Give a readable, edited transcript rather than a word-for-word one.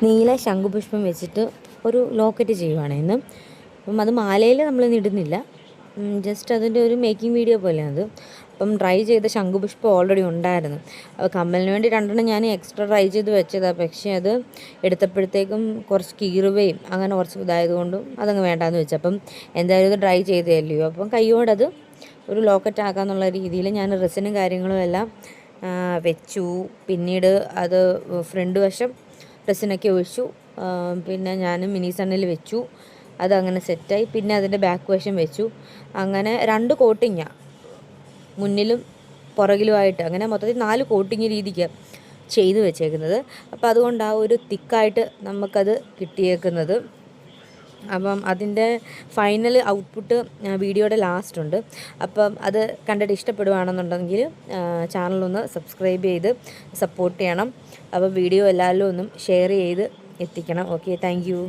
നീല ശംഖുപുഷ്പം വെച്ചിട്ട് ഒരു ലോക്കറ്റ് ചെയ്യുവാണ് ഇന്ന്. അപ്പം അത് മാലയിൽ നമ്മളിന്ന് ഇടുന്നില്ല, ജസ്റ്റ് അതിൻ്റെ ഒരു മേക്കിംഗ് വീഡിയോ പോലെയാണത്. അപ്പം ട്രൈ ചെയ്ത ശംഖുപുഷ്പം ഓൾറെഡി ഉണ്ടായിരുന്നു. അപ്പോൾ കമ്മലിന് വേണ്ടി 2 ഞാൻ എക്സ്ട്രാ ട്രൈ ചെയ്ത് വെച്ചതാണ്. പക്ഷേ അത് എടുത്തപ്പോഴത്തേക്കും കുറച്ച് കീറുകയും അങ്ങനെ കുറച്ച് ഇതായതുകൊണ്ടും അതങ്ങ് വേണ്ടാന്ന് വെച്ചു. അപ്പം എന്തായാലും ഇത് ട്രൈ ചെയ്തതല്ലയോ, അപ്പം കൈയോടത് ഒരു ലോക്കറ്റ് ആക്കാന്നുള്ള രീതിയിൽ ഞാൻ റിസനും കാര്യങ്ങളും എല്ലാം വെച്ചു. പിന്നീട് അത് ഫ്രണ്ട് വശം റെസിനൊക്കെ ഒഴിച്ചു. പിന്നെ ഞാൻ മിനി സണ്ണിൽ വെച്ചു, അതങ്ങനെ സെറ്റായി. പിന്നെ അതിൻ്റെ ബാക്ക് വശം വെച്ചു. അങ്ങനെ 2 കോട്ടിങ്ങാണ്, മുന്നിലും പുറകിലുമായിട്ട്. അങ്ങനെ മൊത്തത്തിൽ 4 കോട്ടിങ് രീതിക്ക് ചെയ്ത് വെച്ചേക്കുന്നത്. അപ്പോൾ അതുകൊണ്ട് ആ ഒരു തിക്കായിട്ട് നമുക്കത് കിട്ടിയേക്കുന്നത്. അപ്പം അതിൻ്റെ ഫൈനൽ ഔട്ട്പുട്ട് വീഡിയോയുടെ ലാസ്റ്റ് ഉണ്ട്. അപ്പം അത് കണ്ടിട്ട് ഇഷ്ടപ്പെടുകയാണെന്നുണ്ടെങ്കിൽ ചാനലൊന്ന് സബ്സ്ക്രൈബ് ചെയ്ത് സപ്പോർട്ട് ചെയ്യണം. അപ്പോൾ വീഡിയോ എല്ലാവരിലും ഒന്നും ഷെയർ ചെയ്ത് എത്തിക്കണം. Okay, thank you.